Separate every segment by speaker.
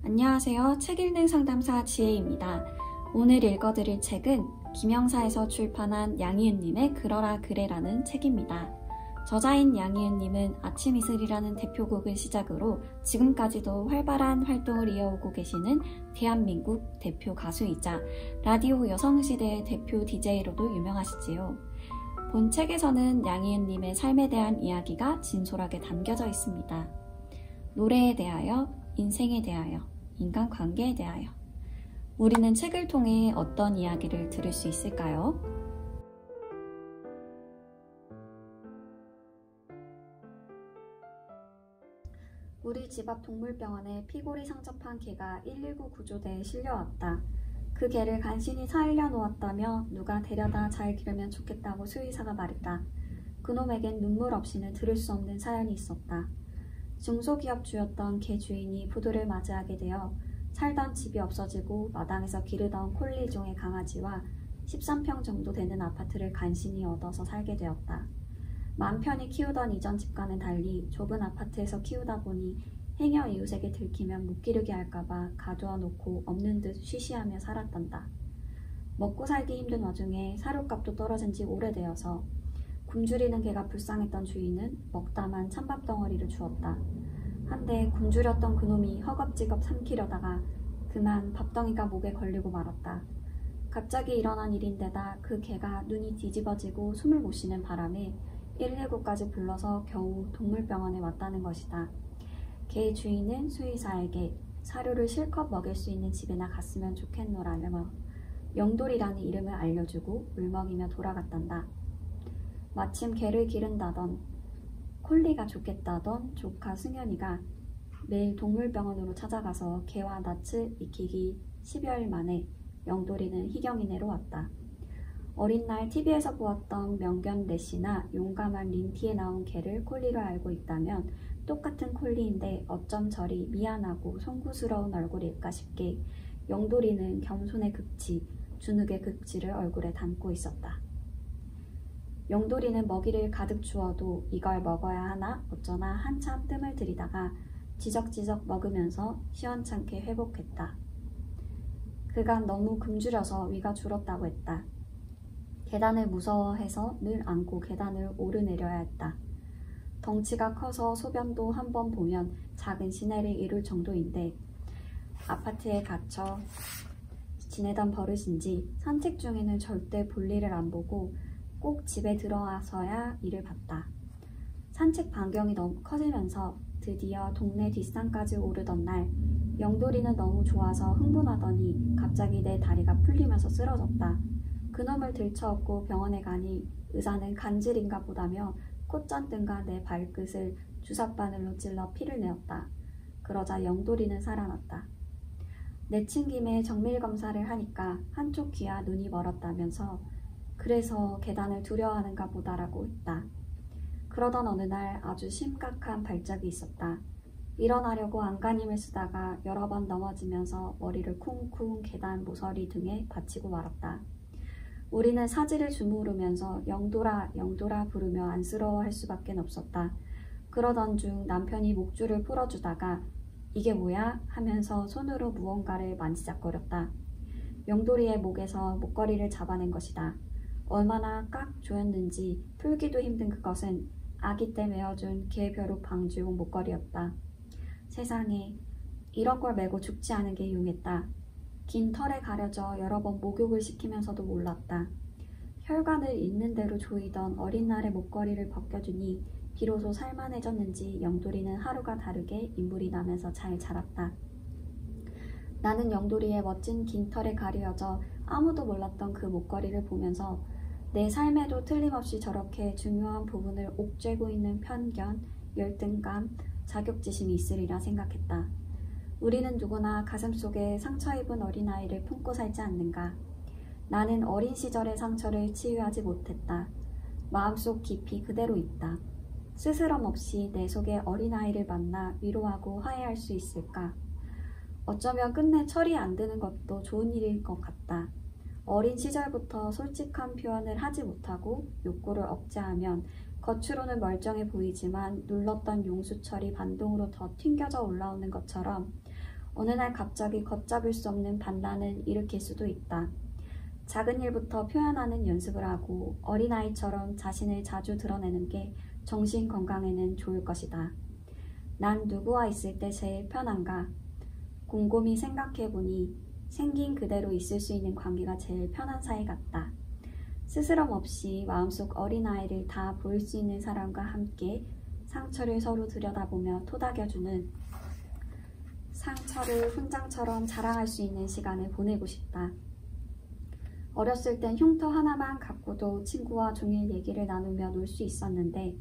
Speaker 1: 안녕하세요. 책 읽는 상담사 지혜입니다. 오늘 읽어드릴 책은 김영사에서 출판한 양희은님의 그러라 그래라는 책입니다. 저자인 양희은님은 아침 이슬이라는 대표곡을 시작으로 지금까지도 활발한 활동을 이어오고 계시는 대한민국 대표 가수이자 라디오 여성시대의 대표 DJ로도 유명하시지요. 본 책에서는 양희은님의 삶에 대한 이야기가 진솔하게 담겨져 있습니다. 노래에 대하여, 인생에 대하여, 인간관계에 대하여 우리는 책을 통해 어떤 이야기를 들을 수 있을까요? 우리 집 앞 동물병원에 피골이 상접한 개가 119 구조대에 실려왔다. 그 개를 간신히 살려놓았다며 누가 데려다 잘 기르면 좋겠다고 수의사가 말했다. 그놈에겐 눈물 없이는 들을 수 없는 사연이 있었다. 중소기업주였던 개 주인이 부도를 맞이하게 되어 살던 집이 없어지고 마당에서 기르던 콜리종의 강아지와 13평 정도 되는 아파트를 간신히 얻어서 살게 되었다. 맘 편히 키우던 이전 집과는 달리 좁은 아파트에서 키우다 보니 행여 이웃에게 들키면 못 기르게 할까봐 가두어 놓고 없는 듯 쉬쉬하며 살았단다. 먹고 살기 힘든 와중에 사료값도 떨어진 지 오래되어서 굶주리는 개가 불쌍했던 주인은 먹다만 찬밥 덩어리를 주었다. 한데 굶주렸던 그놈이 허겁지겁 삼키려다가 그만 밥덩이가 목에 걸리고 말았다. 갑자기 일어난 일인데다 그 개가 눈이 뒤집어지고 숨을 못 쉬는 바람에 119까지 불러서 겨우 동물병원에 왔다는 것이다. 개 주인은 수의사에게 사료를 실컷 먹일 수 있는 집에나 갔으면 좋겠노라며 영돌이라는 이름을 알려주고 울먹이며 돌아갔단다. 마침 개를 기른다던 콜리가 좋겠다던 조카 승현이가 매일 동물병원으로 찾아가서 개와 낯을 익히기 10여일 만에 영돌이는 희경이네로 왔다. 어린 날 TV에서 보았던 명견 넷이나 용감한 린티에 나온 개를 콜리로 알고 있다면 똑같은 콜리인데 어쩜 저리 미안하고 송구스러운 얼굴일까 싶게 영돌이는 겸손의 극치, 준욱의 극치를 얼굴에 담고 있었다. 영돌이는 먹이를 가득 주어도 이걸 먹어야 하나 어쩌나 한참 뜸을 들이다가 지적지적 먹으면서 시원찮게 회복했다. 그간 너무 굶주려서 위가 줄었다고 했다. 계단을 무서워해서 늘 안고 계단을 오르내려야 했다. 덩치가 커서 소변도 한 번 보면 작은 시내를 이룰 정도인데 아파트에 갇혀 지내던 버릇인지 산책 중에는 절대 볼일을 안 보고 꼭 집에 들어와서야 일을 봤다. 산책 반경이 너무 커지면서 드디어 동네 뒷산까지 오르던 날 영돌이는 너무 좋아서 흥분하더니 갑자기 내 다리가 풀리면서 쓰러졌다. 그놈을 들쳐업고 병원에 가니 의사는 간질인가 보다며 콧잔등과 내 발끝을 주삿바늘로 찔러 피를 내었다. 그러자 영돌이는 살아났다. 내친 김에 정밀검사를 하니까 한쪽 귀와 눈이 멀었다면서 그래서 계단을 두려워하는가 보다라고 했다. 그러던 어느 날 아주 심각한 발작이 있었다. 일어나려고 안간힘을 쓰다가 여러 번 넘어지면서 머리를 쿵쿵 계단 모서리 등에 받치고 말았다. 우리는 사지를 주무르면서 영돌아 영돌아 부르며 안쓰러워할 수밖에 없었다. 그러던 중 남편이 목줄을 풀어주다가 이게 뭐야? 하면서 손으로 무언가를 만지작거렸다. 영돌이의 목에서 목걸이를 잡아낸 것이다. 얼마나 꽉 조였는지 풀기도 힘든 그것은 아기 때 메어준 개벼룩 방지용 목걸이였다. 세상에 이런 걸 메고 죽지 않은 게 용했다. 긴 털에 가려져 여러 번 목욕을 시키면서도 몰랐다. 혈관을 있는 대로 조이던 어린 날의 목걸이를 벗겨주니 비로소 살만해졌는지 영돌이는 하루가 다르게 인물이 나면서 잘 자랐다. 나는 영돌이의 멋진 긴 털에 가려져 아무도 몰랐던 그 목걸이를 보면서 내 삶에도 틀림없이 저렇게 중요한 부분을 옥죄고 있는 편견, 열등감, 자격지심이 있으리라 생각했다. 우리는 누구나 가슴속에 상처 입은 어린아이를 품고 살지 않는가. 나는 어린 시절의 상처를 치유하지 못했다. 마음속 깊이 그대로 있다. 스스럼 없이 내 속의 어린아이를 만나 위로하고 화해할 수 있을까? 어쩌면 끝내 철이 안 드는 것도 좋은 일일 것 같다. 어린 시절부터 솔직한 표현을 하지 못하고 욕구를 억제하면 겉으로는 멀쩡해 보이지만 눌렀던 용수철이 반동으로 더 튕겨져 올라오는 것처럼 어느 날 갑자기 걷잡을 수 없는 반란을 일으킬 수도 있다. 작은 일부터 표현하는 연습을 하고 어린아이처럼 자신을 자주 드러내는 게 정신 건강에는 좋을 것이다. 난 누구와 있을 때 제일 편한가? 곰곰이 생각해보니 생긴 그대로 있을 수 있는 관계가 제일 편한 사이 같다. 스스럼 없이 마음속 어린아이를 다 보일 수 있는 사람과 함께 상처를 서로 들여다보며 토닥여주는, 상처를 훈장처럼 자랑할 수 있는 시간을 보내고 싶다. 어렸을 땐 흉터 하나만 갖고도 친구와 종일 얘기를 나누며 놀 수 있었는데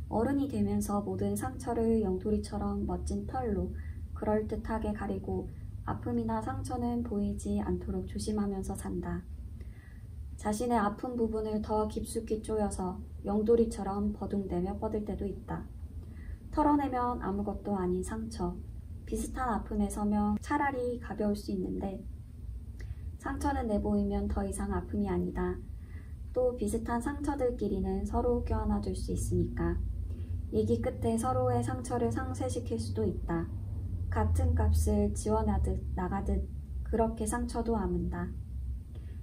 Speaker 1: 어른이 되면서 모든 상처를 영도리처럼 멋진 털로 그럴듯하게 가리고 아픔이나 상처는 보이지 않도록 조심하면서 산다. 자신의 아픈 부분을 더 깊숙이 쪼여서 영도리처럼 버둥대며 뻗을 때도 있다. 털어내면 아무것도 아닌 상처, 비슷한 아픔에 서면 차라리 가벼울 수 있는데 상처는 내보이면 더 이상 아픔이 아니다. 또 비슷한 상처들끼리는 서로 껴안아줄 수 있으니까. 얘기 끝에 서로의 상처를 상쇄시킬 수도 있다. 같은 값을 지원하듯 나가듯 그렇게 상처도 아문다.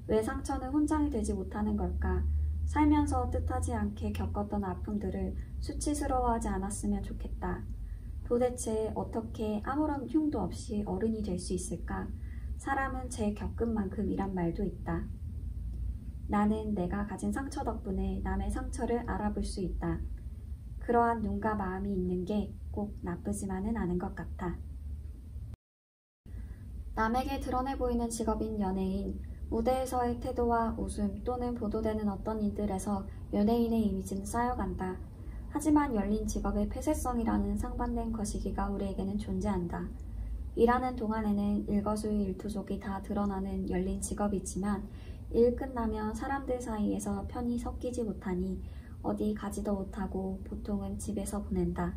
Speaker 1: 왜 상처는 훈장이 되지 못하는 걸까? 살면서 뜻하지 않게 겪었던 아픔들을 수치스러워하지 않았으면 좋겠다. 도대체 어떻게 아무런 흉도 없이 어른이 될 수 있을까? 사람은 제 겪은 만큼이란 말도 있다. 나는 내가 가진 상처 덕분에 남의 상처를 알아볼 수 있다. 그러한 눈과 마음이 있는 게 꼭 나쁘지만은 않은 것 같아. 남에게 드러내 보이는 직업인 연예인, 무대에서의 태도와 웃음 또는 보도되는 어떤 일들에서 연예인의 이미지는 쌓여간다. 하지만 열린 직업의 폐쇄성이라는 상반된 거시기가 우리에게는 존재한다. 일하는 동안에는 일거수일투족이 다 드러나는 열린 직업이지만 일 끝나면 사람들 사이에서 편히 섞이지 못하니 어디 가지도 못하고 보통은 집에서 보낸다.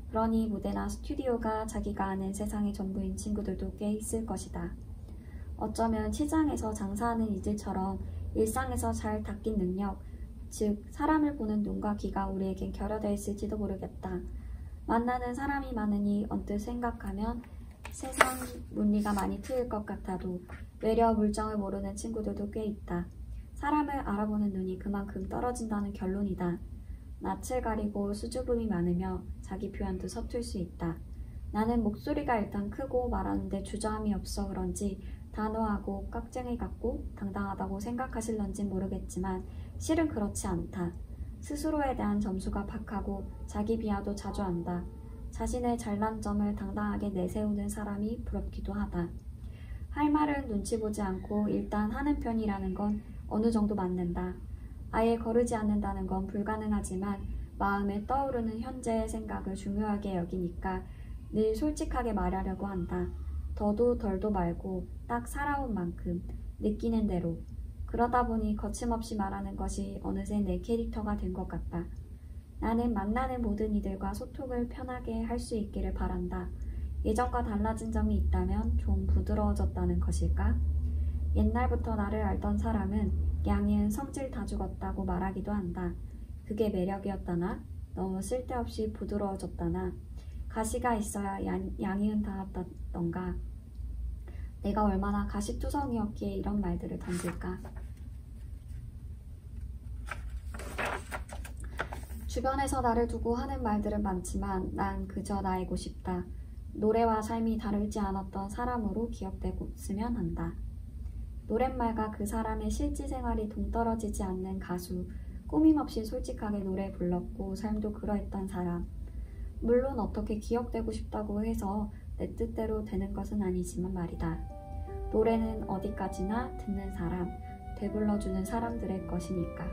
Speaker 1: 그러니 무대나 스튜디오가 자기가 아는 세상의 전부인 친구들도 꽤 있을 것이다. 어쩌면 시장에서 장사하는 이들처럼 일상에서 잘 닦인 능력, 즉 사람을 보는 눈과 귀가 우리에겐 결여되어 있을지도 모르겠다. 만나는 사람이 많으니 언뜻 생각하면 세상 문리가 많이 트일 것 같아도 외려 물정을 모르는 친구들도 꽤 있다. 사람을 알아보는 눈이 그만큼 떨어진다는 결론이다. 낯을 가리고 수줍음이 많으며 자기 표현도 서툴 수 있다. 나는 목소리가 일단 크고 말하는데 주저함이 없어 그런지 단호하고 깍쟁이 같고 당당하다고 생각하실런진 모르겠지만 실은 그렇지 않다. 스스로에 대한 점수가 박하고 자기 비하도 자주 한다. 자신의 잘난 점을 당당하게 내세우는 사람이 부럽기도 하다. 할 말을 눈치 보지 않고 일단 하는 편이라는 건 어느 정도 맞는다. 아예 거르지 않는다는 건 불가능하지만 마음에 떠오르는 현재의 생각을 중요하게 여기니까 늘 솔직하게 말하려고 한다. 더도 덜도 말고 딱 살아온 만큼 느끼는 대로. 그러다 보니 거침없이 말하는 것이 어느새 내 캐릭터가 된 것 같다. 나는 만나는 모든 이들과 소통을 편하게 할 수 있기를 바란다. 예전과 달라진 점이 있다면 좀 부드러워졌다는 것일까? 옛날부터 나를 알던 사람은 양이은 성질 다 죽었다고 말하기도 한다. 그게 매력이었다나? 너무 쓸데없이 부드러워졌다나? 가시가 있어야 양이은 닿았다던가? 내가 얼마나 가시투성이었기에 이런 말들을 던질까? 주변에서 나를 두고 하는 말들은 많지만 난 그저 나이고 싶다. 노래와 삶이 다르지 않았던 사람으로 기억되고있으면 한다. 노랫말과 그 사람의 실질생활이 동떨어지지 않는 가수, 꾸밈없이 솔직하게 노래 불렀고 삶도 그러했던 사람. 물론 어떻게 기억되고 싶다고 해서 내 뜻대로 되는 것은 아니지만 말이다. 노래는 어디까지나 듣는 사람, 되불러주는 사람들의 것이니까.